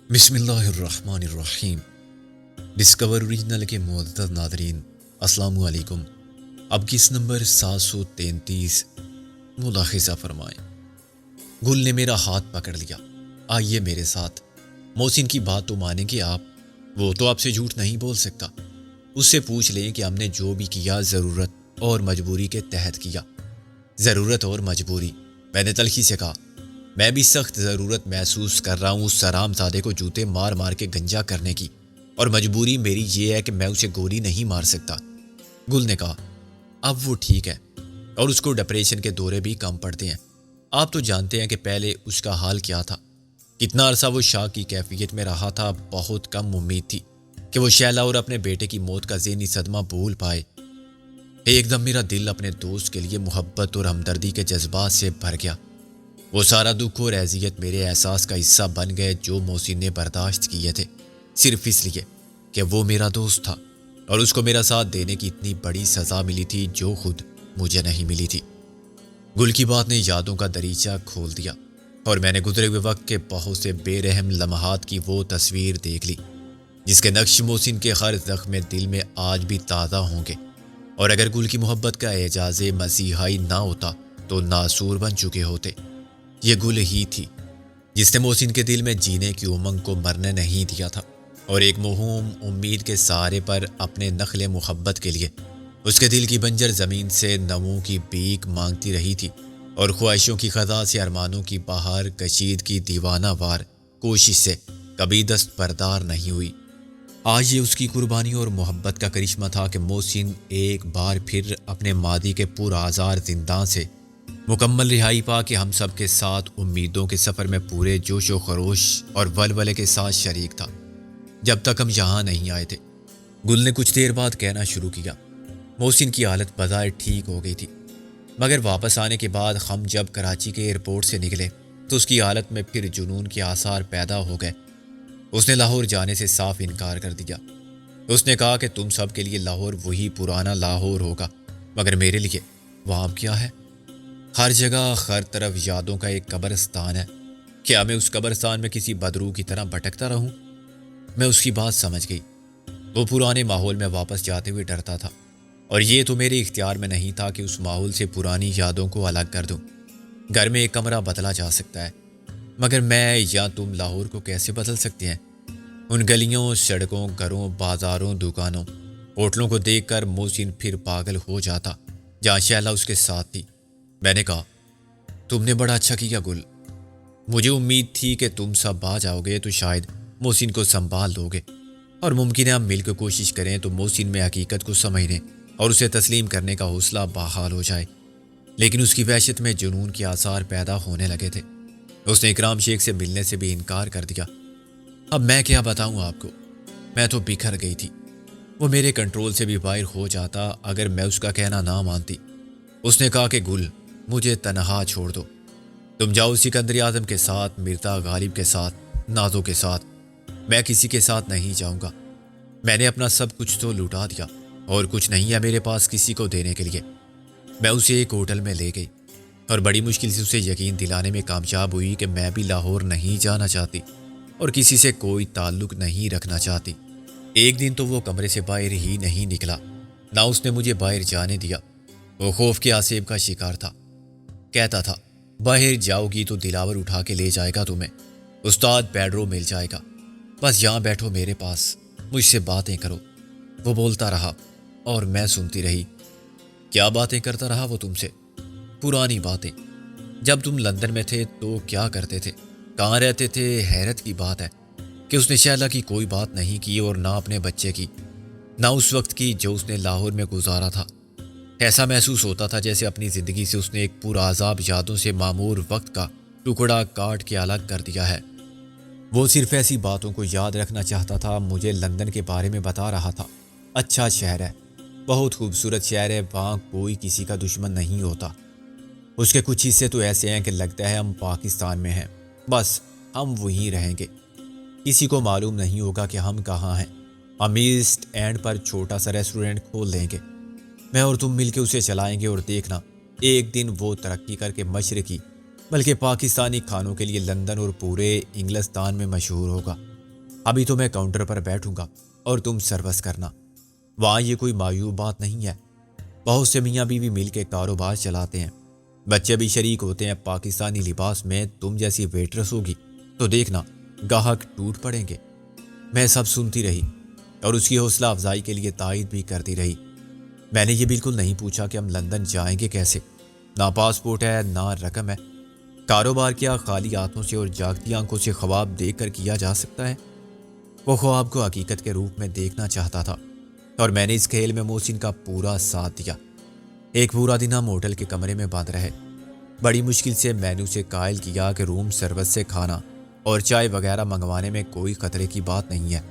بسم اللہ الرحمن الرحیم۔ ڈسکور اوریجنل کے معزز ناظرین، السلام علیکم۔ اب کس نمبر 733 ملاحظہ فرمائیں۔ گل نے میرا ہاتھ پکڑ لیا۔ آئیے میرے ساتھ، محسن کی بات تو مانیں گے آپ، وہ تو آپ سے جھوٹ نہیں بول سکتا۔ اس سے پوچھ لیں کہ ہم نے جو بھی کیا ضرورت اور مجبوری کے تحت کیا۔ ضرورت اور مجبوری، میں نے تلخی سے کہا۔ میں بھی سخت ضرورت محسوس کر رہا ہوں اس حرام زادے کو جوتے مار مار کے گنجا کرنے کی، اور مجبوری میری یہ ہے کہ میں اسے گولی نہیں مار سکتا۔ گل نے کہا، اب وہ ٹھیک ہے، اور اس کو ڈپریشن کے دورے بھی کم پڑتے ہیں۔ آپ تو جانتے ہیں کہ پہلے اس کا حال کیا تھا، کتنا عرصہ وہ شاک کی کیفیت میں رہا تھا۔ بہت کم امید تھی کہ وہ شیلا اور اپنے بیٹے کی موت کا ذہنی صدمہ بھول پائے۔ ایک دم میرا دل اپنے دوست کے لیے محبت اور ہمدردی کے جذبات سے بھر گیا۔ وہ سارا دکھ اور اذیت میرے احساس کا حصہ بن گئے جو محسن نے برداشت کیے تھے، صرف اس لیے کہ وہ میرا دوست تھا، اور اس کو میرا ساتھ دینے کی اتنی بڑی سزا ملی تھی جو خود مجھے نہیں ملی تھی۔ گل کی بات نے یادوں کا دریچہ کھول دیا، اور میں نے گزرے ہوئے وقت کے بہت سے بے رحم لمحات کی وہ تصویر دیکھ لی جس کے نقش محسن کے ہر زخم دل میں آج بھی تازہ ہوں گے۔ اور اگر گل کی محبت کا اعجاز مسیحائی نہ ہوتا تو ناسور بن چکے ہوتے۔ یہ گل ہی تھی جس نے محسن کے دل میں جینے کی امنگ کو مرنے نہیں دیا تھا، اور ایک موہوم امید کے سہارے پر اپنے نخل محبت کے لیے اس کے دل کی بنجر زمین سے نمو کی بھیک مانگتی رہی تھی، اور خواہشوں کی خزاں سے ارمانوں کی بہار کشید کی دیوانہ وار کوشش سے کبھی دستبردار نہیں ہوئی۔ آج یہ اس کی قربانی اور محبت کا کرشمہ تھا کہ محسن ایک بار پھر اپنے ماضی کے پرآزار زندان سے مکمل رہائی پا کے ہم سب کے ساتھ امیدوں کے سفر میں پورے جوش و خروش اور ولولے کے ساتھ شریک تھا جب تک ہم یہاں نہیں آئے تھے۔ گل نے کچھ دیر بعد کہنا شروع کیا، محسن کی حالت بظاہر ٹھیک ہو گئی تھی، مگر واپس آنے کے بعد ہم جب کراچی کے ایئرپورٹ سے نکلے تو اس کی حالت میں پھر جنون کے آثار پیدا ہو گئے۔ اس نے لاہور جانے سے صاف انکار کر دیا۔ اس نے کہا کہ تم سب کے لیے لاہور وہی پرانا لاہور ہوگا، مگر میرے لیے وہاں کیا ہے؟ ہر جگہ ہر طرف یادوں کا ایک قبرستان ہے۔ کیا میں اس قبرستان میں کسی بدروح کی طرح بھٹکتا رہوں؟ میں اس کی بات سمجھ گئی۔ وہ پرانے ماحول میں واپس جاتے ہوئے ڈرتا تھا، اور یہ تو میرے اختیار میں نہیں تھا کہ اس ماحول سے پرانی یادوں کو الگ کر دوں۔ گھر میں ایک کمرہ بدلا جا سکتا ہے، مگر میں یا تم لاہور کو کیسے بدل سکتے ہیں؟ ان گلیوں، سڑکوں، گھروں، بازاروں، دکانوں، ہوٹلوں کو دیکھ کر محسن پھر پاگل ہو جاتا جہاں شیلا اس کے ساتھ تھی۔ میں نے کہا، تم نے بڑا اچھا کیا گل۔ مجھے امید تھی کہ تم سب آ جاؤ گے تو شاید محسن کو سنبھال دو گے، اور ممکن ہے ہم مل کے کوشش کریں تو محسن میں حقیقت کو سمجھنے اور اسے تسلیم کرنے کا حوصلہ بحال ہو جائے۔ لیکن اس کی وحشت میں جنون کے آثار پیدا ہونے لگے تھے۔ اس نے اکرام شیخ سے ملنے سے بھی انکار کر دیا۔ اب میں کیا بتاؤں آپ کو، میں تو بکھر گئی تھی۔ وہ میرے کنٹرول سے بھی باہر ہو جاتا اگر میں اس کا کہنا نہ مانتی۔ اس نے کہا کہ گل، مجھے تنہا چھوڑ دو، تم جاؤ سکندر اعظم کے ساتھ، مرزا غالب کے ساتھ، نازو کے ساتھ، میں کسی کے ساتھ نہیں جاؤں گا۔ میں نے اپنا سب کچھ تو لوٹا دیا، اور کچھ نہیں ہے میرے پاس کسی کو دینے کے لیے۔ میں اسے ایک ہوٹل میں لے گئی، اور بڑی مشکل سے اسے یقین دلانے میں کامیاب ہوئی کہ میں بھی لاہور نہیں جانا چاہتی اور کسی سے کوئی تعلق نہیں رکھنا چاہتی۔ ایک دن تو وہ کمرے سے باہر ہی نہیں نکلا، نہ اس نے مجھے باہر جانے دیا۔ وہ خوف کے آسیب کا شکار تھا۔ کہتا تھا، باہر جاؤ گی تو دلاور اٹھا کے لے جائے گا تمہیں، استاد پیڈرو مل جائے گا، بس یہاں بیٹھو میرے پاس، مجھ سے باتیں کرو۔ وہ بولتا رہا اور میں سنتی رہی۔ کیا باتیں کرتا رہا وہ تم سے؟ پرانی باتیں۔ جب تم لندن میں تھے تو کیا کرتے تھے، کہاں رہتے تھے؟ حیرت کی بات ہے کہ اس نے شیلا کی کوئی بات نہیں کی، اور نہ اپنے بچے کی، نہ اس وقت کی جو اس نے لاہور میں گزارا تھا۔ ایسا محسوس ہوتا تھا جیسے اپنی زندگی سے اس نے ایک پرعذاب یادوں سے معمور وقت کا ٹکڑا کاٹ کے الگ کر دیا ہے۔ وہ صرف ایسی باتوں کو یاد رکھنا چاہتا تھا۔ مجھے لندن کے بارے میں بتا رہا تھا، اچھا شہر ہے، بہت خوبصورت شہر ہے، وہاں کوئی کسی کا دشمن نہیں ہوتا۔ اس کے کچھ حصے تو ایسے ہیں کہ لگتا ہے ہم پاکستان میں ہیں، بس ہم وہیں رہیں گے، کسی کو معلوم نہیں ہوگا کہ ہم کہاں ہیں۔ ہم ایسٹ اینڈ پر چھوٹا سا ریسٹورنٹ کھول دیں گے، میں اور تم مل کے اسے چلائیں گے، اور دیکھنا ایک دن وہ ترقی کر کے مشرقی بلکہ پاکستانی کھانوں کے لیے لندن اور پورے انگلستان میں مشہور ہوگا۔ ابھی تو میں کاؤنٹر پر بیٹھوں گا اور تم سروس کرنا۔ وہاں یہ کوئی معیوب بات نہیں ہے، بہت سے میاں بیوی مل کے کاروبار چلاتے ہیں، بچے بھی شریک ہوتے ہیں۔ پاکستانی لباس میں تم جیسی ویٹرس ہوگی تو دیکھنا گاہک ٹوٹ پڑیں گے۔ میں سب سنتی رہی اور اس کی حوصلہ افزائی کے لیے تائید بھی کرتی رہی۔ میں نے یہ بالکل نہیں پوچھا کہ ہم لندن جائیں گے کیسے، نہ پاسپورٹ ہے نہ رقم ہے۔ کاروبار کیا خالی ہاتھوں سے اور جاگتی آنکھوں سے خواب دیکھ کر کیا جا سکتا ہے؟ وہ خواب کو حقیقت کے روپ میں دیکھنا چاہتا تھا اور میں نے اس کھیل میں محسن کا پورا ساتھ دیا۔ ایک پورا دن ہم ہوٹل کے کمرے میں بند رہے۔ بڑی مشکل سے مینو سے قائل کیا کہ روم سروس سے کھانا اور چائے وغیرہ منگوانے میں کوئی خطرے کی بات نہیں ہے۔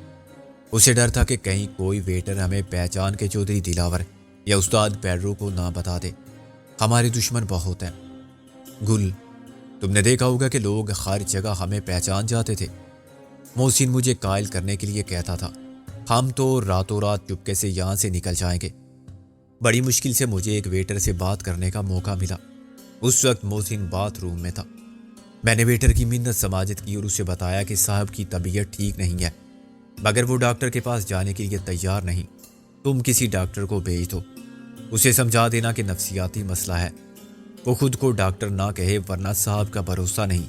اسے ڈر تھا کہ کہیں کوئی ویٹر ہمیں پہچان کے چودھری دلاور یا استاد پیڈرو کو نہ بتا دے۔ ہمارے دشمن بہت ہیں گل، تم نے دیکھا ہوگا کہ لوگ ہر جگہ ہمیں پہچان جاتے تھے۔ محسن مجھے قائل کرنے کے لیے کہتا تھا، ہم تو راتوں رات چپکے سے یہاں سے نکل جائیں گے۔ بڑی مشکل سے مجھے ایک ویٹر سے بات کرنے کا موقع ملا۔ اس وقت محسن باتھ روم میں تھا۔ میں نے ویٹر کی منت سماجت کی اور اسے بتایا کہ صاحب کی طبیعت ٹھیک نہیں ہے، مگر وہ ڈاکٹر کے پاس جانے کے لیے تیار نہیں۔ تم کسی ڈاکٹر کو بھیج دو، اسے سمجھا دینا کہ نفسیاتی مسئلہ ہے، وہ خود کو ڈاکٹر نہ کہے ورنہ صاحب کا بھروسہ نہیں۔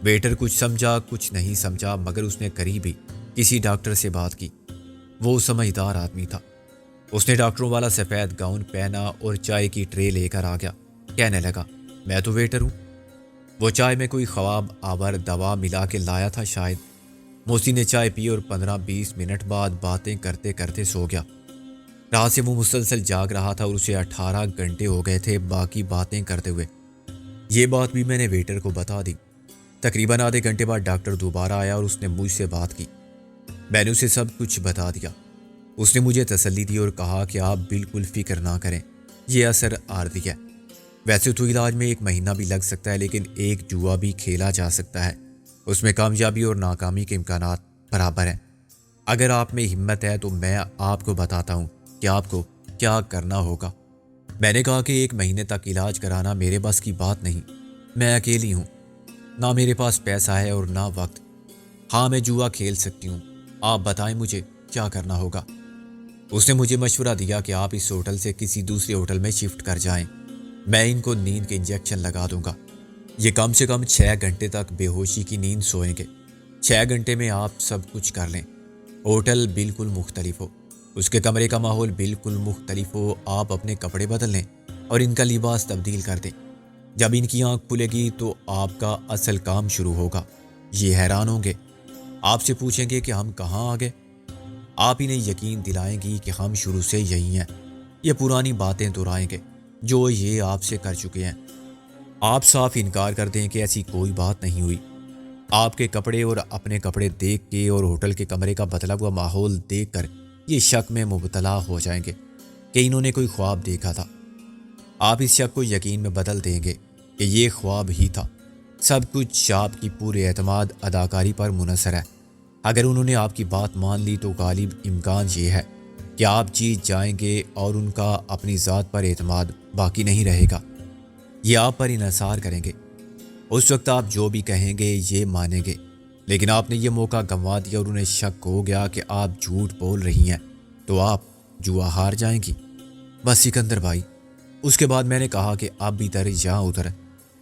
ویٹر کچھ سمجھا کچھ نہیں سمجھا، مگر اس نے قریبی کسی ڈاکٹر سے بات کی۔ وہ سمجھدار آدمی تھا۔ اس نے ڈاکٹروں والا سفید گاؤن پہنا اور چائے کی ٹرے لے کر آ گیا۔ کہنے لگا، میں تو ویٹر ہوں۔ وہ چائے میں کوئی خواب آور دوا ملا کے لایا تھا شاید۔ محسن نے چائے پی اور 15-20 منٹ بعد باتیں کرتے کرتے سو گیا۔ رات سے وہ مسلسل جاگ رہا تھا اور اسے 18 گھنٹے ہو گئے تھے باقی باتیں کرتے ہوئے۔ یہ بات بھی میں نے ویٹر کو بتا دی۔ تقریباً آدھے گھنٹے بعد ڈاکٹر دوبارہ آیا اور اس نے مجھ سے بات کی۔ میں نے اسے سب کچھ بتا دیا۔ اس نے مجھے تسلی دی اور کہا کہ آپ بالکل فکر نہ کریں، یہ اثر عارضی ہے۔ ویسے تو علاج میں 1 مہینہ بھی لگ سکتا ہے، لیکن ایک جوا بھی کھیلا جا سکتا ہے، اس میں کامیابی اور ناکامی کے امکانات برابر ہیں۔ اگر آپ میں ہمت ہے تو میں آپ کو بتاتا ہوں کہ آپ کو کیا کرنا ہوگا۔ میں نے کہا کہ 1 مہینے تک علاج کرانا میرے بس کی بات نہیں، میں اکیلی ہوں، نہ میرے پاس پیسہ ہے اور نہ وقت۔ ہاں میں جوا کھیل سکتی ہوں، آپ بتائیں مجھے کیا کرنا ہوگا۔ اس نے مجھے مشورہ دیا کہ آپ اس ہوٹل سے کسی دوسرے ہوٹل میں شفٹ کر جائیں، میں ان کو نیند کے انجیکشن لگا دوں گا۔ یہ کم سے کم 6 گھنٹے تک بے ہوشی کی نیند سوئیں گے۔ 6 گھنٹے میں آپ سب کچھ کر لیں۔ ہوٹل بالکل مختلف ہو، اس کے کمرے کا ماحول بالکل مختلف ہو، آپ اپنے کپڑے بدل لیں اور ان کا لباس تبدیل کر دیں۔ جب ان کی آنکھ کھلے گی تو آپ کا اصل کام شروع ہوگا۔ یہ حیران ہوں گے، آپ سے پوچھیں گے کہ ہم کہاں آ گئے۔ آپ انہیں یقین دلائیں گی کہ ہم شروع سے یہی ہیں۔ یہ پرانی باتیں دہرائیں گے جو یہ آپ سے کر چکے ہیں۔ آپ صاف انکار کر دیں کہ ایسی کوئی بات نہیں ہوئی۔ آپ کے کپڑے اور اپنے کپڑے دیکھ کے اور ہوٹل کے کمرے کا بدلا ہوا ماحول دیکھ کر یہ شک میں مبتلا ہو جائیں گے کہ انہوں نے کوئی خواب دیکھا تھا۔ آپ اس شک کو یقین میں بدل دیں گے کہ یہ خواب ہی تھا۔ سب کچھ آپ کی پورے اعتماد اداکاری پر منحصر ہے۔ اگر انہوں نے آپ کی بات مان لی تو غالب امکان یہ ہے کہ آپ جیت جائیں گے اور ان کا اپنی ذات پر اعتماد باقی نہیں رہے گا۔ یہ آپ پر انحصار کریں گے۔ اس وقت آپ جو بھی کہیں گے یہ مانیں گے، لیکن آپ نے یہ موقع گنوا دیا اور انہیں شک ہو گیا کہ آپ جھوٹ بول رہی ہیں تو آپ جوا ہار جائیں گی۔ بس سکندر بھائی۔ اس کے بعد میں نے کہا کہ اب ادھر یا ادھر۔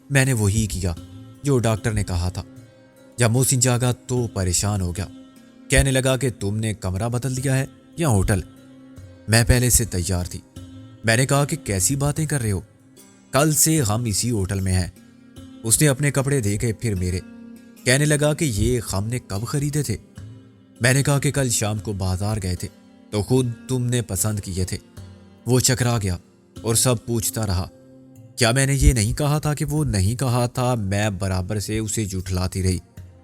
میں نے وہی کیا جو ڈاکٹر نے کہا تھا۔ جب محسن جاگا تو پریشان ہو گیا، کہنے لگا کہ تم نے کمرہ بدل دیا ہے یا ہوٹل؟ میں پہلے سے تیار تھی۔ میں نے کہا کہ کیسی باتیں کر رہے ہو، کل سے ہم اسی ہوٹل میں ہیں۔ اس نے اپنے کپڑے دیکھے پھر میرے، کہنے لگا کہ یہ ہم نے کب خریدے تھے؟ میں نے کہا کہ کل شام کو بازار گئے تھے تو خود تم نے پسند کیے تھے۔ وہ چکرا گیا اور سب پوچھتا رہا، کیا میں نے یہ نہیں کہا تھا کہ وہ نہیں کہا تھا؟ میں برابر سے اسے جھٹلاتی رہی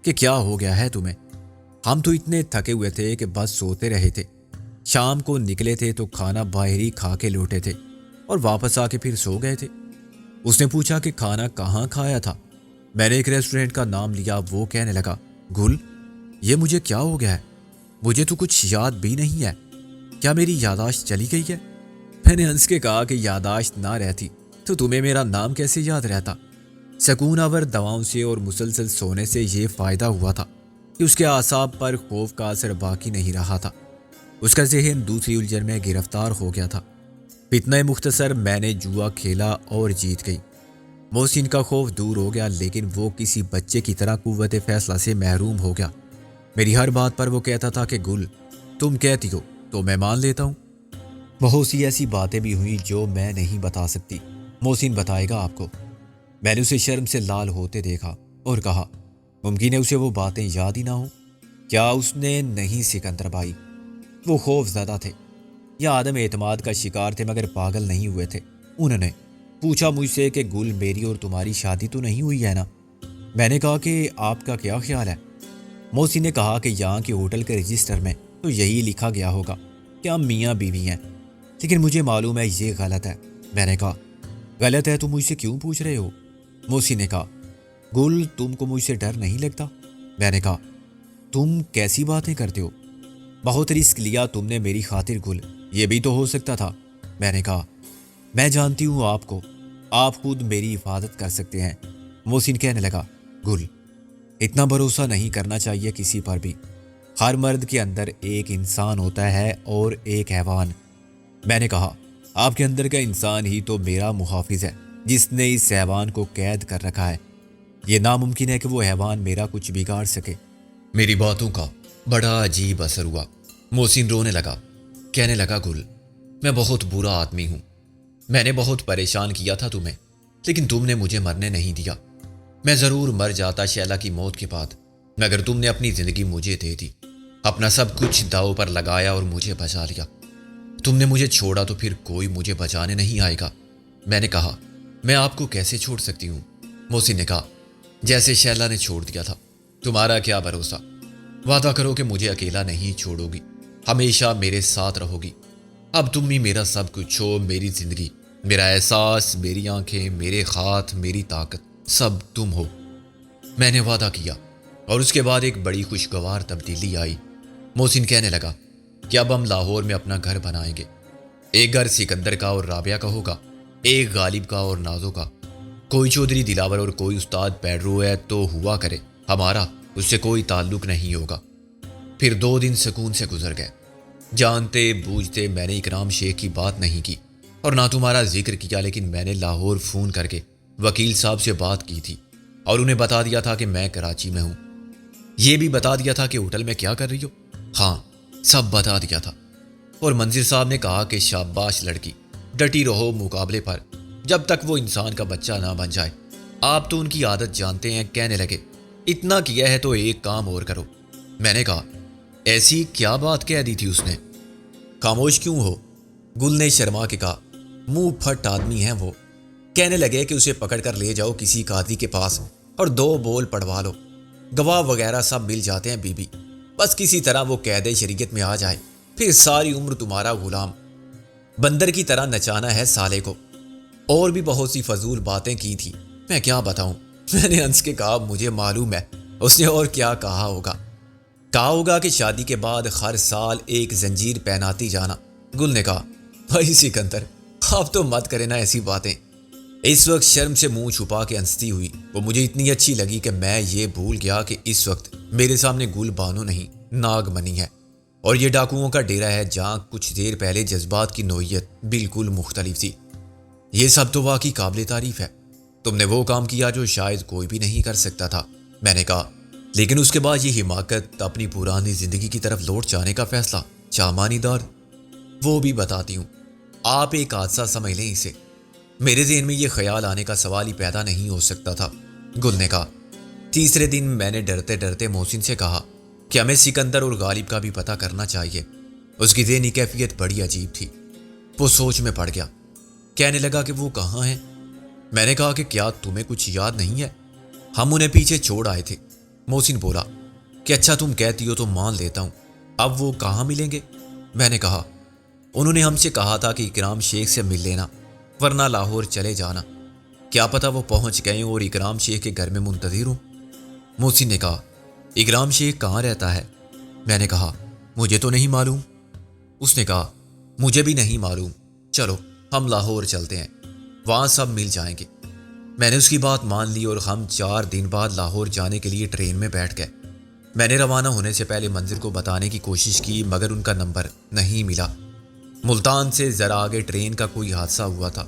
کہ کیا ہو گیا ہے تمہیں؟ ہم تو اتنے تھکے ہوئے تھے کہ بس سوتے رہے تھے۔ شام کو نکلے تھے تو کھانا باہر ہی کھا کے لوٹے تھے اور واپس آ کے پھر سو گئے تھے۔ اس نے پوچھا کہ کھانا کہاں کھایا تھا؟ میں نے ایک ریسٹورنٹ کا نام لیا۔ وہ کہنے لگا، گل یہ مجھے کیا ہو گیا ہے؟ مجھے تو کچھ یاد بھی نہیں ہے، کیا میری یادداشت چلی گئی ہے؟ میں نے ہنس کے کہا کہ یادداشت نہ رہتی تو تمہیں میرا نام کیسے یاد رہتا؟ سکون آور دواؤں سے اور مسلسل سونے سے یہ فائدہ ہوا تھا۔ کہ اس کے اعصاب پر خوف کا اثر باقی نہیں رہا تھا۔ اس کا ذہن دوسری الجھن میں گرفتار ہو گیا تھا۔ اتنا مختصر میں نے جوا کھیلا اور جیت گئی۔ محسن کا خوف دور ہو گیا، لیکن وہ کسی بچے کی طرح قوت فیصلہ سے محروم ہو گیا۔ میری ہر بات پر وہ کہتا تھا کہ گل، تم کہتی ہو تو میں مان لیتا ہوں۔ بہت سی ایسی باتیں بھی ہوئیں جو میں نہیں بتا سکتی، محسن بتائے گا آپ کو۔ میں نے اسے شرم سے لال ہوتے دیکھا اور کہا، ممکن ہے اسے وہ باتیں یاد ہی نہ ہوں۔ کیا اس نے نہیں سکندر بھائی؟ وہ خوف زدہ تھے یا عدم اعتماد کا شکار تھے، مگر پاگل نہیں ہوئے تھے۔ انہوں نے پوچھا مجھ سے کہ گل، میری اور تمہاری شادی تو نہیں ہوئی ہے نا؟ میں نے کہا کہ آپ کا کیا خیال ہے؟ محسن نے کہا کہ یہاں کے ہوٹل کے رجسٹر میں تو یہی لکھا گیا ہوگا کہ ہم میاں بیوی ہیں، لیکن مجھے معلوم ہے یہ غلط ہے۔ میں نے کہا، غلط ہے تو مجھ سے کیوں پوچھ رہے ہو؟ محسن نے کہا، گل، تم کو مجھ سے ڈر نہیں لگتا؟ میں نے کہا، تم کیسی باتیں کرتے ہو؟ بہت رسک لیا تم نے میری خاطر گل، یہ بھی تو ہو سکتا تھا۔ میں نے کہا، میں جانتی ہوں آپ کو، آپ خود میری حفاظت کر سکتے ہیں۔ محسن کہنے لگا، گل، اتنا بھروسہ نہیں کرنا چاہیے کسی پر بھی۔ ہر مرد کے اندر ایک انسان ہوتا ہے اور ایک حیوان۔ میں نے کہا، آپ کے اندر کا انسان ہی تو میرا محافظ ہے، جس نے اس حیوان کو قید کر رکھا ہے۔ یہ ناممکن ہے کہ وہ حیوان میرا کچھ بگاڑ سکے۔ میری باتوں کا بڑا عجیب اثر ہوا۔ محسن رونے لگا، کہنے لگا، گل، میں بہت برا آدمی ہوں۔ میں نے بہت پریشان کیا تھا تمہیں، لیکن تم نے مجھے مرنے نہیں دیا۔ میں ضرور مر جاتا شیلا کی موت کے بعد، مگر تم نے اپنی زندگی مجھے دے دی، اپنا سب کچھ داؤ پر لگایا اور مجھے بچا لیا۔ تم نے مجھے چھوڑا تو پھر کوئی مجھے بچانے نہیں آئے گا۔ میں نے کہا، میں آپ کو کیسے چھوڑ سکتی ہوں؟ محسن نے کہا، جیسے شیلا نے چھوڑ دیا تھا۔ تمہارا کیا بھروسہ؟ وعدہ کرو کہ مجھے اکیلا نہیں چھوڑو گی، ہمیشہ میرے ساتھ رہو گی۔ اب تم ہی میرا سب کچھ ہو، میری زندگی، میرا احساس، میری آنکھیں، میرے ہاتھ، میری طاقت، سب تم ہو۔ میں نے وعدہ کیا، اور اس کے بعد ایک بڑی خوشگوار تبدیلی آئی۔ محسن کہنے لگا کہ اب ہم لاہور میں اپنا گھر بنائیں گے۔ ایک گھر سکندر کا اور رابعہ کا ہوگا، ایک غالب کا اور نازو کا۔ کوئی چودھری دلاور اور کوئی استاد پیڈرو ہے تو ہوا کرے، ہمارا اس سے کوئی تعلق نہیں ہوگا۔ پھر 2 دن سکون سے گزر گئے۔ جانتے بوجھتے میں نے اکرام شیخ کی بات نہیں کی اور نہ تمہارا ذکر کیا، لیکن میں نے لاہور فون کر کے وکیل صاحب سے بات کی تھی اور انہیں بتا دیا تھا کہ میں کراچی میں ہوں۔ یہ بھی بتا دیا تھا کہ ہوٹل میں کیا کر رہی ہو۔ ہاں، سب بتا دیا تھا۔ اور منظر صاحب نے کہا کہ شاباش لڑکی، ڈٹی رہو مقابلے پر جب تک وہ انسان کا بچہ نہ بن جائے۔ آپ تو ان کی عادت جانتے ہیں۔ کہنے لگے، اتنا کیا ہے تو ایک کام اور کرو۔ میں نے کہا، ایسی کیا بات کہہ دی تھی اس نے؟ خاموش کیوں ہو؟ گل نے شرما کے کہا، منہ پھٹ آدمی ہیں وہ۔ کہنے لگے کہ اسے پکڑ کر لے جاؤ کسی قاضی کے پاس اور 2 بول پڑھوا لو، گواہ وغیرہ سب مل جاتے ہیں بی بی، بس کسی طرح وہ قید شریعت میں آ جائے، پھر ساری عمر تمہارا غلام، بندر کی طرح نچانا ہے سالے کو۔ اور بھی بہت سی فضول باتیں کی تھی، میں کیا بتاؤں۔ میں نے ہنس کے کہا، مجھے معلوم ہے اس نے اور کیا کہا ہوگا۔ کہا ہوگا کہ شادی کے بعد ہر سال ایک زنجیر پہناتی جانا۔ گل نے کہا، بھائی سکندر، آپ تو مت کریں نا ایسی باتیں۔ اس وقت شرم سے منہ چھپا کے ہنستی ہوئی۔ وہ مجھے اتنی اچھی لگی کہ میں یہ بھول گیا کہ اس وقت میرے سامنے گل بانو نہیں، ناگ منی ہے، اور یہ ڈاکوؤں کا ڈیرا ہے جہاں کچھ دیر پہلے جذبات کی نوعیت بالکل مختلف تھی۔ یہ سب تو واقعی قابل تعریف ہے۔ تم نے وہ کام کیا جو شاید کوئی بھی نہیں کر سکتا تھا۔ میں نے کہا، لیکن اس کے بعد یہ حماقت، اپنی پرانی زندگی کی طرف لوٹ جانے کا فیصلہ، چامانی دار، وہ بھی بتاتی ہوں۔ آپ ایک حادثہ سمجھ لیں اسے۔ میرے ذہن میں یہ خیال آنے کا سوال ہی پیدا نہیں ہو سکتا تھا۔ گل نے کہا، تیسرے دن میں نے ڈرتے ڈرتے محسن سے کہا کہ ہمیں سکندر اور غالب کا بھی پتہ کرنا چاہیے۔ اس کی ذہنی کیفیت بڑی عجیب تھی۔ وہ سوچ میں پڑ گیا۔ کہنے لگا کہ وہ کہاں ہیں؟ میں نے کہا کہ کیا تمہیں کچھ یاد نہیں ہے؟ ہم انہیں پیچھے چھوڑ آئے تھے۔ محسن بولا کہ اچھا تم کہتی ہو تو مان لیتا ہوں، اب وہ کہاں ملیں گے؟ میں نے کہا، انہوں نے ہم سے کہا تھا کہ اکرام شیخ سے مل لینا، ورنہ لاہور چلے جانا۔ کیا پتہ وہ پہنچ گئے اور اکرام شیخ کے گھر میں منتظر ہوں۔ محسن نے کہا، اکرام شیخ کہاں رہتا ہے؟ میں نے کہا، مجھے تو نہیں معلوم۔ اس نے کہا، مجھے بھی نہیں معلوم، چلو ہم لاہور چلتے ہیں، وہاں سب مل جائیں گے۔ میں نے اس کی بات مان لی اور ہم 4 دن بعد لاہور جانے کے لیے ٹرین میں بیٹھ گئے۔ میں نے روانہ ہونے سے پہلے منزل کو بتانے کی کوشش کی مگر ان کا نمبر نہیں ملا۔ ملتان سے ذرا آگے ٹرین کا کوئی حادثہ ہوا تھا۔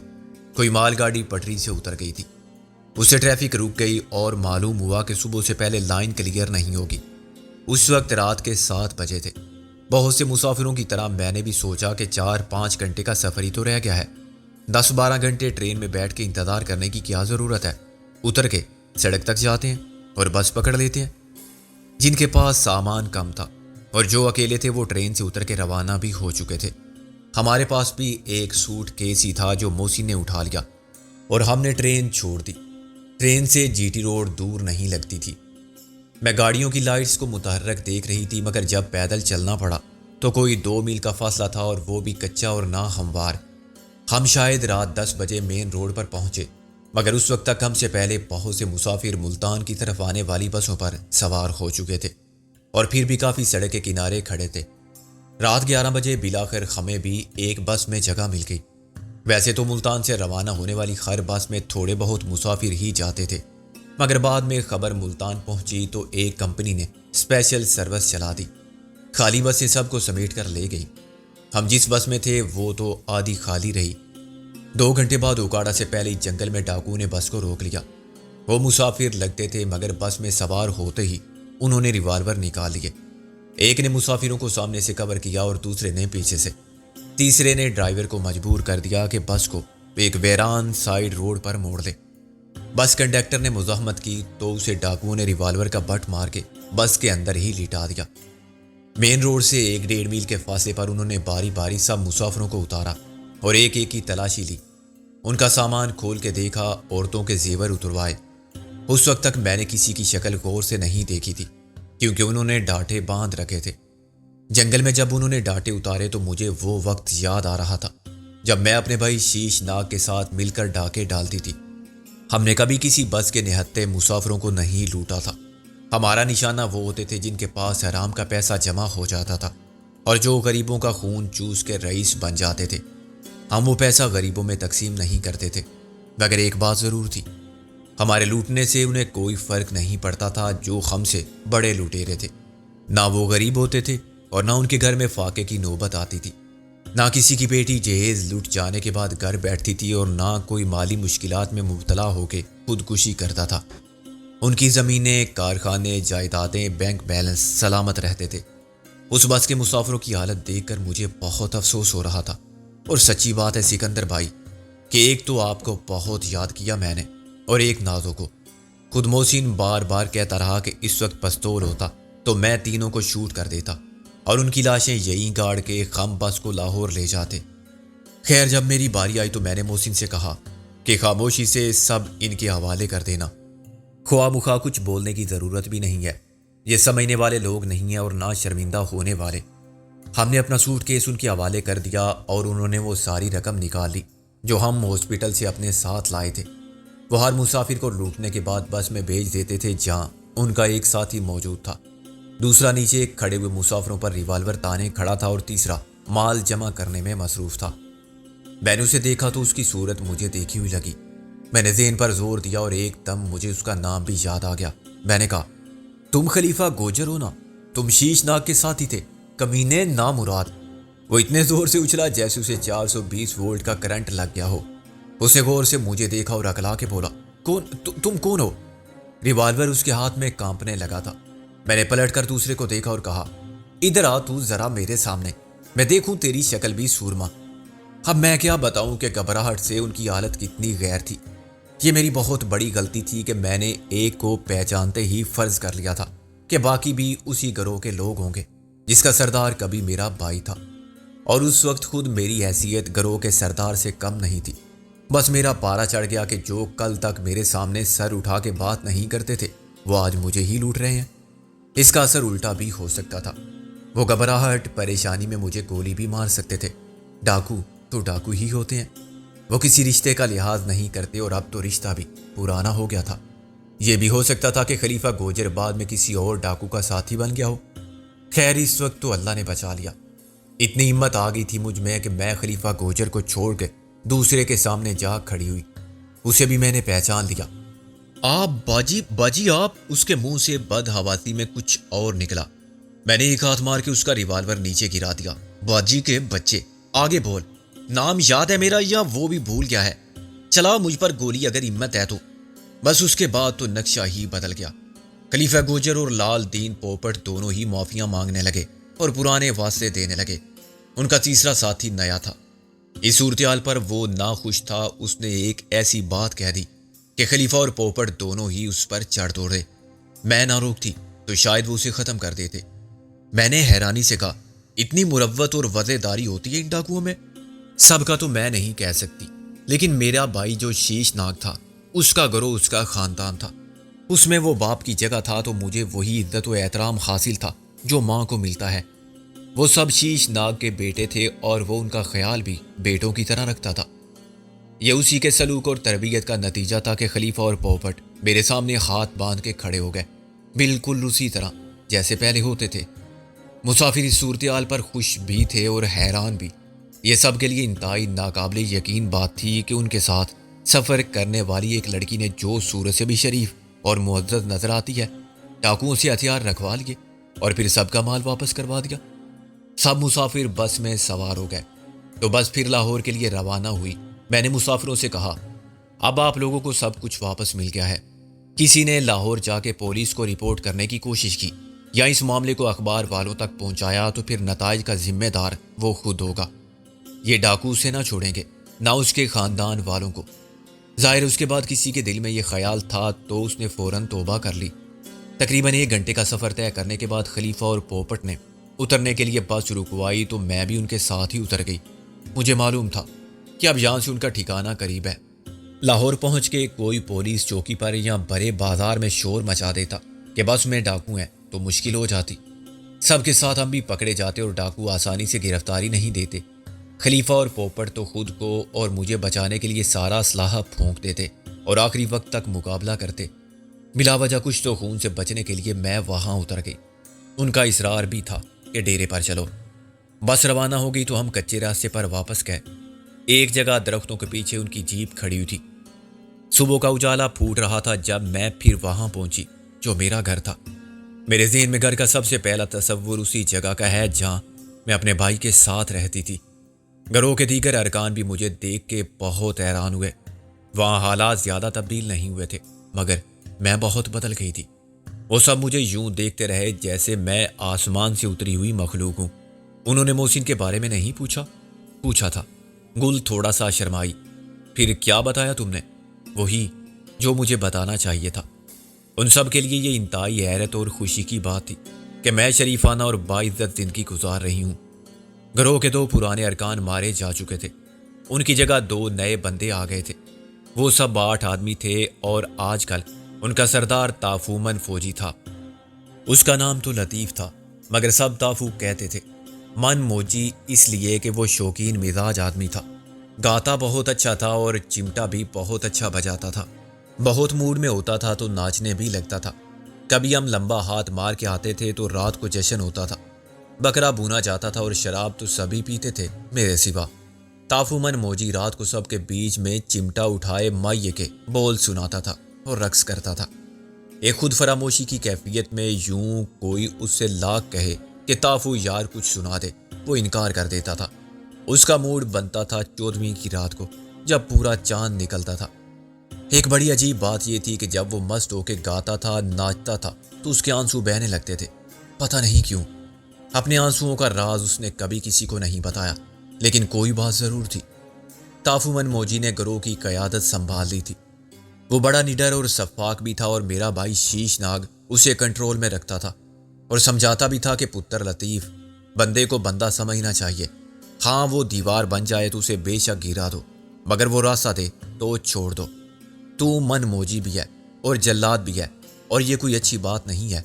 کوئی مال گاڑی پٹری سے اتر گئی تھی، اس سے ٹریفک رک گئی اور معلوم ہوا کہ صبح سے پہلے لائن کلیئر نہیں ہوگی۔ اس وقت رات کے 7 بجے تھے۔ بہت سے مسافروں کی طرح میں نے بھی سوچا کہ 4-5 گھنٹے کا سفر ہی تو رہ گیا ہے، 10-12 گھنٹے ٹرین میں بیٹھ کے انتظار کرنے کی کیا ضرورت ہے، اتر کے سڑک تک جاتے ہیں اور بس پکڑ لیتے ہیں۔ جن کے پاس سامان کم تھا اور جو اکیلے تھے وہ ٹرین سے اتر کے روانہ بھی ہو چکے تھے۔ ہمارے پاس بھی ایک سوٹ کیس ہی تھا جو موسی نے اٹھا لیا اور ہم نے ٹرین چھوڑ دی۔ ٹرین سے جی ٹی روڈ دور نہیں لگتی تھی۔ میں گاڑیوں کی لائٹس کو متحرک دیکھ رہی تھی مگر جب پیدل چلنا پڑا تو کوئی 2 میل کا فاصلہ تھا اور وہ بھی کچا اور نہ ہموار۔ ہم شاید رات 10 بجے مین روڈ پر پہنچے مگر اس وقت تک ہم سے پہلے بہت سے مسافر ملتان کی طرف آنے والی بسوں پر سوار ہو چکے تھے اور پھر بھی کافی سڑک کے کنارے کھڑے تھے۔ رات 11 بجے بلاخر ہمیں بھی ایک بس میں جگہ مل گئی۔ ویسے تو ملتان سے روانہ ہونے والی ہر بس میں تھوڑے بہت مسافر ہی جاتے تھے مگر بعد میں خبر ملتان پہنچی تو ایک کمپنی نے اسپیشل سروس چلا دی، خالی بسیں سب کو سمیٹ کر لے گئی۔ ہم جس بس میں تھے وہ تو آدھی خالی رہی۔ 2 گھنٹے بعد اوکاڑا سے پہلے جنگل میں ڈاکو نے بس کو روک لیا۔ وہ مسافر لگتے تھے مگر بس میں سوار ہوتے ہی انہوں نے ریوالور نکال لیے۔ ایک نے مسافروں کو سامنے سے کور کیا اور دوسرے نے پیچھے سے۔ تیسرے نے ڈرائیور کو مجبور کر دیا کہ بس کو ایک ویران سائیڈ روڈ پر موڑ دے۔ بس کنڈکٹر نے مزاحمت کی تو اسے ڈاکوؤں نے ریوالور کا بٹ مار کے بس کے اندر ہی لٹا دیا۔ مین روڈ سے 1-1.5 میل کے فاصلے پر انہوں نے باری باری سب مسافروں کو اتارا اور ایک ایک کی تلاشی لی۔ ان کا سامان کھول کے دیکھا، عورتوں کے زیور اتروائے۔ اس وقت تک میں نے کسی کی شکل غور سے نہیں دیکھی تھی کیونکہ انہوں نے ڈانٹے باندھ رکھے تھے۔ جنگل میں جب انہوں نے ڈانٹے اتارے تو مجھے وہ وقت یاد آ رہا تھا جب میں اپنے بھائی شیش ناگ کے ساتھ مل کر ڈاکے ڈالتی تھی۔ ہم نے کبھی کسی بس کے نہتے مسافروں کو نہیں لوٹا تھا۔ ہمارا نشانہ وہ ہوتے تھے جن کے پاس حرام کا پیسہ جمع ہو جاتا تھا اور جو غریبوں کا خون چوس کے رئیس بن جاتے تھے۔ ہم وہ پیسہ غریبوں میں تقسیم نہیں کرتے تھے مگر ایک بات ضرور تھی، ہمارے لوٹنے سے انہیں کوئی فرق نہیں پڑتا تھا جو ہم سے بڑے لٹیرے تھے۔ نہ وہ غریب ہوتے تھے اور نہ ان کے گھر میں فاقے کی نوبت آتی تھی، نہ کسی کی بیٹی جہیز لٹ جانے کے بعد گھر بیٹھتی تھی اور نہ کوئی مالی مشکلات میں مبتلا ہو کے خودکشی کرتا تھا۔ ان کی زمینیں، کارخانے، جائیدادیں، بینک بیلنس سلامت رہتے تھے۔ اس بس کے مسافروں کی حالت دیکھ کر مجھے بہت افسوس ہو رہا تھا۔ اور سچی بات ہے سکندر بھائی کہ ایک تو آپ کو بہت یاد کیا میں نے اور ایک نازو کو۔ خود محسن بار بار کہتا رہا کہ اس وقت پستول ہوتا تو میں تینوں کو شوٹ کر دیتا اور ان کی لاشیں یہیں گاڑ کے ہم بس کو لاہور لے جاتے۔ خیر جب میری باری آئی تو میں نے محسن سے کہا کہ خاموشی سے سب ان کے حوالے کر دینا، خواہ مخواہ کچھ بولنے کی ضرورت بھی نہیں ہے، یہ سمجھنے والے لوگ نہیں ہیں اور نہ شرمندہ ہونے والے۔ ہم نے اپنا سوٹ کیس ان کے حوالے کر دیا اور انہوں نے وہ ساری رقم نکال لی جو ہم ہاسپٹل سے اپنے ساتھ لائے تھے۔ وہ ہر مسافر کو لوٹنے کے بعد بس میں بھیج دیتے تھے جہاں ان کا ایک ساتھی موجود تھا، دوسرا نیچے کھڑے ہوئے مسافروں پر ریوالور تانے کھڑا تھا اور تیسرا مال جمع کرنے میں مصروف تھا۔ میں نے اسے دیکھا تو اس کی صورت مجھے دیکھی ہوئی لگی۔ میں نے ذہن پر زور دیا اور ایک دم مجھے اس کا نام بھی یاد آ گیا۔ میں نے کہا، تم خلیفہ گوجر ہو نا؟ تم شیش ناگ کے ساتھی تھے، کمینے نامراد۔ وہ اتنے زور سے اچھلا جیسے اسے 420 وولٹ کا کرنٹ لگ گیا ہو۔ اسے غور سے مجھے دیکھا اور اکلا کے بولا، تم کون ہو؟ ریوالور اس کے ہاتھ میں کانپنے لگا تھا۔ میں نے پلٹ کر دوسرے کو دیکھا اور کہا، ادھر آ تو ذرا میرے سامنے، میں دیکھوں تیری شکل بھی سورما۔ اب میں کیا بتاؤں کہ گھبراہٹ سے ان کی حالت کتنی غیر تھی۔ یہ میری بہت بڑی غلطی تھی کہ میں نے ایک کو پہچانتے ہی فرض کر لیا تھا کہ باقی بھی اسی گروہ کے لوگ ہوں گے جس کا سردار کبھی میرا بھائی تھا، اور اس وقت خود میری حیثیت گروہ کے سردار سے کم نہیں تھی۔ بس میرا پارا چڑھ گیا کہ جو کل تک میرے سامنے سر اٹھا کے بات نہیں کرتے تھے وہ آج مجھے ہی لوٹ رہے ہیں۔ اس کا اثر الٹا بھی ہو سکتا تھا، وہ گھبراہٹ پریشانی میں مجھے گولی بھی مار سکتے تھے۔ ڈاکو تو ڈاکو ہی ہوتے ہیں، وہ کسی رشتے کا لحاظ نہیں کرتے اور اب تو رشتہ بھی پرانا ہو گیا تھا۔ یہ بھی ہو سکتا تھا کہ خلیفہ گوجر بعد میں کسی اور ڈاکو کا ساتھی بن گیا ہو۔ خیر اس وقت تو اللہ نے بچا لیا۔ اتنی ہمت آ گئی تھی مجھ میں کہ میں خلیفہ گوجر کو چھوڑ کے دوسرے کے سامنے جا کھڑی ہوئی۔ اسے بھی میں نے پہچان لیا۔ آپ باجی باجی آپ! اس کے منہ سے بد حواسی میں کچھ اور نکلا۔ میں نے ایک ہاتھ مار کے اس کا ریوالور نیچے گرا دیا۔ باجی کے بچے، آگے بول، نام یاد ہے میرا یا وہ بھی بھول گیا ہے؟ چلا مجھ پر گولی اگر ہمت ہے تو۔ بس اس کے بعد تو نقشہ ہی بدل گیا۔ خلیفہ گوجر اور لال دین پوپٹ دونوں ہی معافیاں مانگنے لگے اور پرانے واسطے دینے لگے۔ ان کا تیسرا ساتھی نیا تھا۔ اس صورتحال پر وہ ناخوش تھا۔ اس نے ایک ایسی بات کہہ دی کہ خلیفہ اور پوپٹ دونوں ہی اس پر چڑھ دوڑے۔ میں نہ روکتی تو شاید وہ اسے ختم کر دیتے۔ میں نے حیرانی سے کہا، اتنی مروت اور وزے داری ہوتی ہے ان ڈاکوؤں میں؟ سب کا تو میں نہیں کہہ سکتی، لیکن میرا بھائی جو شیش ناگ تھا، اس کا گروہ اس کا خاندان تھا۔ اس میں وہ باپ کی جگہ تھا تو مجھے وہی عزت و احترام حاصل تھا جو ماں کو ملتا ہے۔ وہ سب شیش ناگ کے بیٹے تھے اور وہ ان کا خیال بھی بیٹوں کی طرح رکھتا تھا۔ یہ اسی کے سلوک اور تربیت کا نتیجہ تھا کہ خلیفہ اور پوپٹ میرے سامنے ہاتھ باندھ کے کھڑے ہو گئے، بالکل اسی طرح جیسے پہلے ہوتے تھے۔ مسافر اس صورتحال پر خوش بھی تھے اور حیران بھی۔ یہ سب کے لیے انتہائی ناقابل یقین بات تھی کہ ان کے ساتھ سفر کرنے والی ایک لڑکی نے، جو صورت سے بھی شریف اور معزز نظر آتی ہے، ڈاکوؤں سے ہتھیار رکھوا لیے اور پھر سب کا مال واپس کروا دیا۔ سب مسافر بس میں سوار ہو گئے تو بس پھر لاہور کے لیے روانہ ہوئی۔ میں نے مسافروں سے کہا، اب آپ لوگوں کو سب کچھ واپس مل گیا ہے۔ کسی نے لاہور جا کے پولیس کو رپورٹ کرنے کی کوشش کی یا اس معاملے کو اخبار والوں تک پہنچایا تو پھر نتائج کا ذمہ دار وہ خود ہوگا۔ یہ ڈاکو اسے نہ چھوڑیں گے، نہ اس کے خاندان والوں کو۔ ظاہر اس کے بعد کسی کے دل میں یہ خیال تھا تو اس نے فوراً توبہ کر لی۔ تقریباً 1 گھنٹے کا سفر طے کرنے کے بعد خلیفہ اور پوپٹ نے اترنے کے لیے بس رکوائی تو میں بھی ان کے ساتھ ہی اتر گئی۔ مجھے معلوم تھا کہ اب یہاں سے ان کا ٹھکانہ قریب ہے۔ لاہور پہنچ کے کوئی پولیس چوکی پر یا بڑے بازار میں شور مچا دیتا کہ بس میں ڈاکو ہیں تو مشکل ہو جاتی۔ سب کے ساتھ ہم بھی پکڑے جاتے اور ڈاکو آسانی سے گرفتاری نہیں دیتے۔ خلیفہ اور پوپٹ تو خود کو اور مجھے بچانے کے لیے سارا اسلحہ پھونک دیتے اور آخری وقت تک مقابلہ کرتے۔ بلا وجہ کچھ تو خون سے بچنے کے لیے میں وہاں اتر گئی۔ ان کا اصرار بھی تھا کہ ڈیرے پر چلو۔ بس روانہ ہو گئی تو ہم کچے راستے پر واپس گئے۔ ایک جگہ درختوں کے پیچھے ان کی جیپ کھڑی ہوئی تھی۔ صبح کا اجالا پھوٹ رہا تھا جب میں پھر وہاں پہنچی جو میرا گھر تھا۔ میرے ذہن میں گھر کا سب سے پہلا تصور اسی جگہ کا ہے جہاں میں اپنے بھائی کے ساتھ رہتی تھی۔ گھروں کے دیگر ارکان بھی مجھے دیکھ کے بہت حیران ہوئے۔ وہاں حالات زیادہ تبدیل نہیں ہوئے تھے مگر میں بہت بدل گئی تھی۔ وہ سب مجھے یوں دیکھتے رہے جیسے میں آسمان سے اتری ہوئی مخلوق ہوں۔ انہوں نے محسن کے بارے میں نہیں پوچھا تھا۔ گل تھوڑا سا شرمائی۔ پھر کیا بتایا تم نے؟ وہی جو مجھے بتانا چاہیے تھا۔ ان سب کے لیے یہ انتہائی حیرت اور خوشی کی بات تھی کہ میں شریفانہ اور باعزت زندگی گزار رہی ہوں۔ گھروں کے 2 پرانے ارکان مارے جا چکے تھے، ان کی جگہ 2 نئے بندے آ گئے تھے۔ وہ سب 8 آدمی تھے اور آج کل ان کا سردار تافومن فوجی تھا۔ اس کا نام تو لطیف تھا مگر سب تافو کہتے تھے۔ من موجی اس لیے کہ وہ شوقین مزاج آدمی تھا، گاتا بہت اچھا تھا اور چمٹا بھی بہت اچھا بجاتا تھا۔ بہت موڈ میں ہوتا تھا تو ناچنے بھی لگتا تھا۔ کبھی ہم لمبا ہاتھ مار کے آتے تھے تو رات کو جشن ہوتا تھا۔ بکرا بھونا جاتا تھا اور شراب تو سبھی پیتے تھے میرے سوا۔ تافومن موجی رات کو سب کے بیچ میں چمٹا اٹھائے مائے کے بول سناتا تھا اور رقص کرتا تھا۔ ایک خود فراموشی کی کیفیت میں یوں کوئی اس سے لاکھ کہے کہ تافو یار کچھ سنا دے، وہ انکار کر دیتا تھا۔ اس کا موڈ بنتا تھا 14ویں کی رات کو جب پورا چاند نکلتا تھا۔ ایک بڑی عجیب بات یہ تھی کہ جب وہ مست ہو کے گاتا تھا، ناچتا تھا تو اس کے آنسو بہنے لگتے تھے، پتہ نہیں کیوں۔ اپنے آنسوؤں کا راز اس نے کبھی کسی کو نہیں بتایا، لیکن کوئی بات ضرور تھی۔ تافومن موجی نے گروہ کی قیادت سنبھال لی تھی۔ وہ بڑا نڈر اور شفاق بھی تھا اور میرا بھائی شیش ناگ اسے کنٹرول میں رکھتا تھا اور سمجھاتا بھی تھا کہ پتر لطیف، بندے کو بندہ سمجھنا چاہیے۔ ہاں وہ دیوار بن جائے تو اسے بے شک گرا دو، مگر وہ راستہ دے تو چھوڑ دو۔ تو من موجی بھی ہے اور جلاد بھی ہے اور یہ کوئی اچھی بات نہیں ہے۔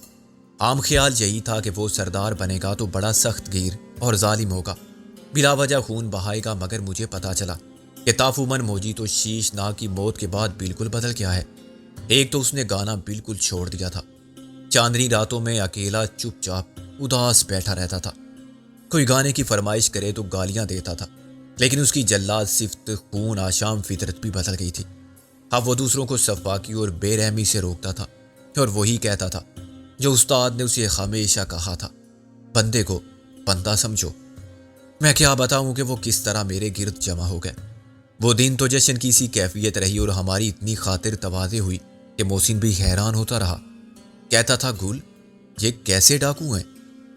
عام خیال یہی تھا کہ وہ سردار بنے گا تو بڑا سخت گیر اور ظالم ہوگا، بلا وجہ خون بہائے گا، مگر مجھے پتا چلا کہ تافومن موجی تو شیش ناگ کی موت کے بعد بالکل بدل گیا ہے۔ ایک تو اس نے گانا بالکل چھوڑ دیا تھا، چاندنی راتوں میں اکیلا چپ چاپ اداس بیٹھا رہتا تھا۔ کوئی گانے کی فرمائش کرے تو گالیاں دیتا تھا، لیکن اس کی جلاد صفت خون آشام فطرت بھی بدل گئی تھی۔ اب وہ دوسروں کو سفاکی اور بے رحمی سے روکتا تھا اور وہی کہتا تھا جو استاد نے اسے ہمیشہ کہا تھا، بندے کو بندہ سمجھو۔ میں کیا بتاؤں کہ وہ کس طرح میرے گرد جمع ہو گئے۔ وہ دن تو جشن کی سی کیفیت رہی اور ہماری اتنی خاطر تواضع ہوئی کہ محسن بھی حیران ہوتا رہا۔ کہتا تھا، گل یہ کیسے ڈاکو ہیں؟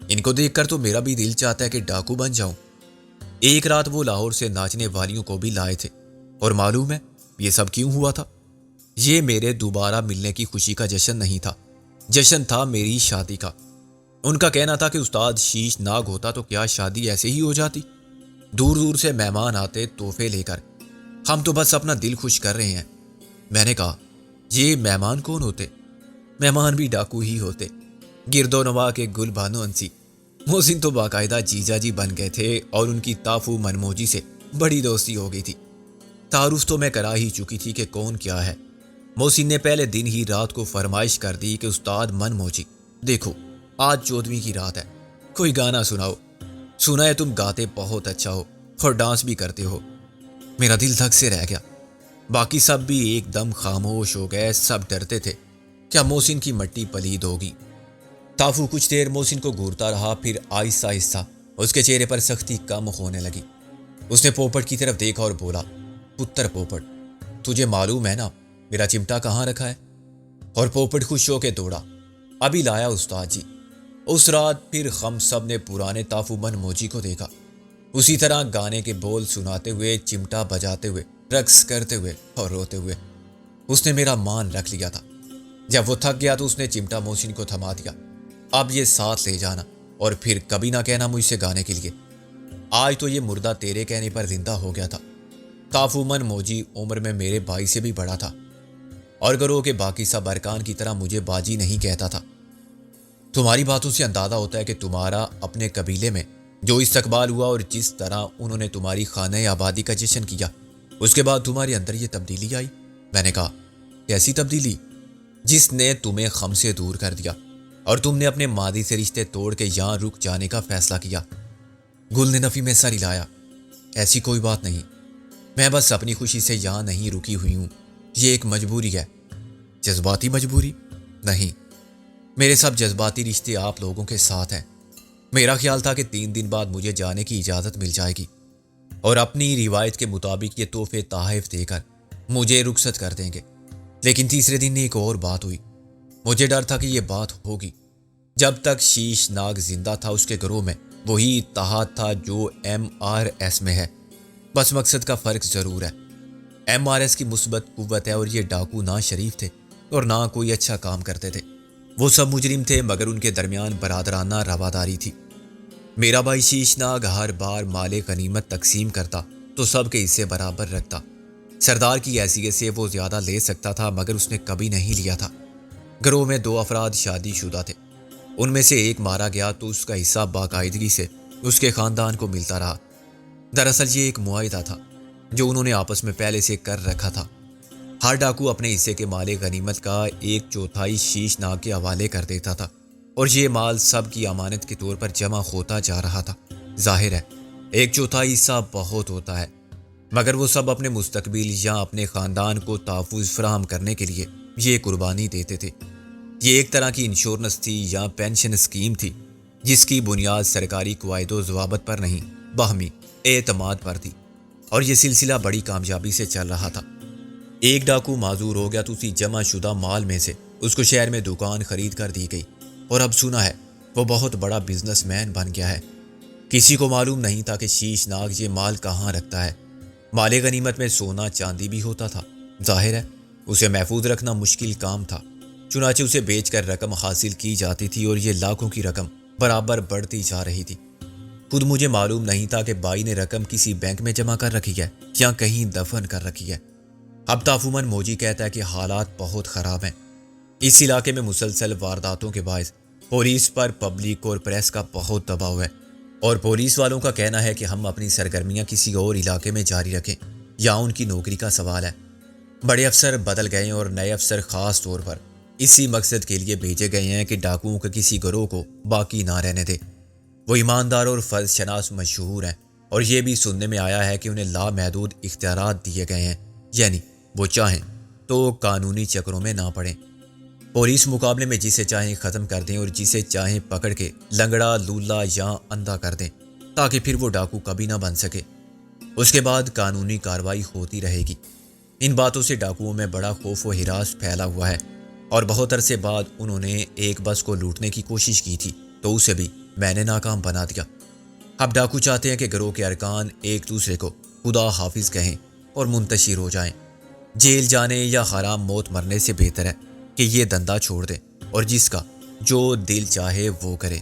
ان کو دیکھ کر تو میرا بھی دل چاہتا ہے کہ ڈاکو بن جاؤں۔ ایک رات وہ لاہور سے ناچنے والیوں کو بھی لائے تھے، اور معلوم ہے یہ سب کیوں ہوا تھا؟ یہ میرے دوبارہ ملنے کی خوشی کا جشن نہیں تھا، جشن تھا میری شادی کا۔ ان کا کہنا تھا کہ استاد شیش ناگ ہوتا تو کیا شادی ایسے ہی ہو جاتی؟ دور دور سے مہمان آتے تحفے لے کر، ہم تو بس اپنا دل خوش کر رہے ہیں۔ میں نے کہا، یہ مہمان کون ہوتے؟ مہمان بھی ڈاکو ہی ہوتے، گرد و نواح کے گل بانو انسی۔ محسن تو باقاعدہ جیجا جی بن گئے تھے اور ان کی تافو منموجی سے بڑی دوستی ہو گئی تھی۔ تعارف تو میں کرا ہی چکی تھی کہ کون کیا ہے۔ محسن نے پہلے دن ہی رات کو فرمائش کر دی کہ استاد منموجی، دیکھو آج 14ویں کی رات ہے، کوئی گانا سناؤ۔ سنا ہے تم گاتے بہت اچھا ہو اور ڈانس بھی کرتے ہو۔ میرا دل دھک سے رہ گیا۔ باقی سب بھی ایک دم خاموش ہو گئے، سب ڈرتے تھے کیا محسن کی مٹی پلید ہوگی۔ تافو کچھ دیر محسن کو گھورتا رہا، پھر آہستہ آہستہ اس کے چہرے پر سختی کم ہونے لگی۔ اس نے پوپٹ کی طرف دیکھا اور بولا، پتر پوپٹ، تجھے معلوم ہے نا میرا چمٹا کہاں رکھا ہے؟ اور پوپٹ خوش ہو کے دوڑا، ابھی لایا استاد جی۔ اس رات پھر ہم سب نے پرانے تافو منموجی کو دیکھا، اسی طرح گانے کے بول سناتے ہوئے، چمٹا بجاتے ہوئے، رقص کرتے ہوئے اور روتے ہوئے۔ اس نے میرا مان رکھ لیا تھا۔ جب وہ تھک گیا تو اس نے چمٹا محسن کو تھما دیا، اب یہ ساتھ لے جانا اور پھر کبھی نہ کہنا مجھ سے گانے کے لیے۔ آج تو یہ مردہ تیرے کہنے پر زندہ ہو گیا تھا۔ تافو منموجی عمر میں میرے بھائی سے بھی بڑا تھا اور گروہ کے باقی سب ارکان کی طرح مجھے باجی نہیں کہتا تھا۔ تمہاری باتوں سے اندازہ ہوتا ہے کہ تمہارا اپنے قبیلے میں جو استقبال ہوا اور جس طرح انہوں نے تمہاری خانہ آبادی کا جشن کیا، اس کے بعد تمہارے اندر یہ تبدیلی آئی۔ میں نے کہا، کیسی تبدیلی؟ جس نے تمہیں خم سے دور کر دیا اور تم نے اپنے ماضی سے رشتے توڑ کے یہاں رک جانے کا فیصلہ کیا۔ گل نے نفی میں سر ہلایا، ایسی کوئی بات نہیں، میں بس اپنی خوشی سے یہاں نہیں رکی ہوئی ہوں، یہ ایک مجبوری ہے۔ جذباتی مجبوری؟ نہیں، میرے سب جذباتی رشتے آپ لوگوں کے ساتھ ہیں۔ میرا خیال تھا کہ 3 دن بعد مجھے جانے کی اجازت مل جائے گی اور اپنی روایت کے مطابق یہ تحفے تحائف دے کر مجھے رخصت کر دیں گے، لیکن تیسرے دن ایک اور بات ہوئی۔ مجھے ڈر تھا کہ یہ بات ہوگی۔ جب تک شیش ناگ زندہ تھا اس کے گروہ میں وہی اتحاد تھا جو MRS میں ہے، بس مقصد کا فرق ضرور ہے۔ MRS کی مثبت قوت ہے اور یہ ڈاکو نہ شریف تھے اور نہ کوئی اچھا کام کرتے تھے، وہ سب مجرم تھے، مگر ان کے درمیان برادرانہ رواداری تھی۔ میرا بھائی شیش ناگ ہر بار مال غنیمت تقسیم کرتا تو سب کے حصے برابر رکھتا۔ سردار کی حیثیت سے وہ زیادہ لے سکتا تھا مگر اس نے کبھی نہیں لیا تھا۔ گروہ میں 2 افراد شادی شدہ تھے، ان میں سے ایک مارا گیا تو اس کا حصہ باقاعدگی سے اس کے خاندان کو ملتا رہا۔ دراصل یہ ایک معاہدہ تھا جو انہوں نے آپس میں پہلے سے کر رکھا تھا۔ ہر ڈاکو اپنے حصے کے مال غنیمت کا 1/4 شیش ناگ کے حوالے کر دیتا تھا اور یہ مال سب کی امانت کے طور پر جمع ہوتا جا رہا تھا۔ ظاہر ہے 1/4 حصہ بہت ہوتا ہے، مگر وہ سب اپنے مستقبل یا اپنے خاندان کو تحفظ فراہم کرنے کے لیے یہ قربانی دیتے تھے۔ یہ ایک طرح کی انشورنس تھی یا پینشن اسکیم تھی جس کی بنیاد سرکاری قواعد و ضوابط پر نہیں، باہمی اعتماد پر تھی، اور یہ سلسلہ بڑی کامیابی سے چل رہا تھا۔ ایک ڈاکو معذور ہو گیا تو اسی جمع شدہ مال میں سے اس کو شہر میں دکان خرید کر دی گئی، اور اب سنا ہے وہ بہت بڑا بزنس مین بن گیا ہے۔ کسی کو معلوم نہیں تھا کہ شیش ناگ یہ مال کہاں رکھتا ہے۔ مال غنیمت میں سونا چاندی بھی ہوتا تھا، ظاہر ہے اسے محفوظ رکھنا مشکل کام تھا، چنانچہ اسے بیچ کر رقم حاصل کی جاتی تھی اور یہ لاکھوں کی رقم برابر بڑھتی جا رہی تھی۔ خود مجھے معلوم نہیں تھا کہ بائی نے رقم کسی بینک میں جمع کر رکھی ہے یا کہیں دفن کر رکھی ہے۔ اب تافو منموجی کہتا ہے کہ حالات بہت خراب ہیں۔ اس علاقے میں مسلسل وارداتوں کے باعث پولیس پر پبلک اور پریس کا بہت دباؤ ہے، اور پولیس والوں کا کہنا ہے کہ ہم اپنی سرگرمیاں کسی اور علاقے میں جاری رکھیں یا ان کی نوکری کا سوال ہے۔ بڑے افسر بدل گئے ہیں اور نئے افسر خاص طور پر اسی مقصد کے لیے بھیجے گئے ہیں کہ ڈاکوؤں کے کسی گروہ کو باقی نہ رہنے دے۔ وہ ایماندار اور فرض شناس مشہور ہیں، اور یہ بھی سننے میں آیا ہے کہ انہیں لامحدود اختیارات دیے گئے ہیں، یعنی وہ چاہیں تو قانونی چکروں میں نہ پڑیں۔ پولیس مقابلے میں جسے چاہیں ختم کر دیں اور جسے چاہیں پکڑ کے لنگڑا، لولا یا اندھا کر دیں تاکہ پھر وہ ڈاکو کبھی نہ بن سکے۔ اس کے بعد قانونی کارروائی ہوتی رہے گی۔ ان باتوں سے ڈاکوؤں میں بڑا خوف و ہراس پھیلا ہوا ہے اور بہت عرصے بعد انہوں نے ایک بس کو لوٹنے کی کوشش کی تھی تو اسے بھی میں نے ناکام بنا دیا۔ اب ڈاکو چاہتے ہیں کہ گروہ کے ارکان ایک دوسرے کو خدا حافظ کہیں اور منتشر ہو جائیں۔ جیل جانے یا حرام موت مرنے سے بہتر ہے کہ یہ دندہ چھوڑ دیں اور جس کا جو دل چاہے وہ کرے۔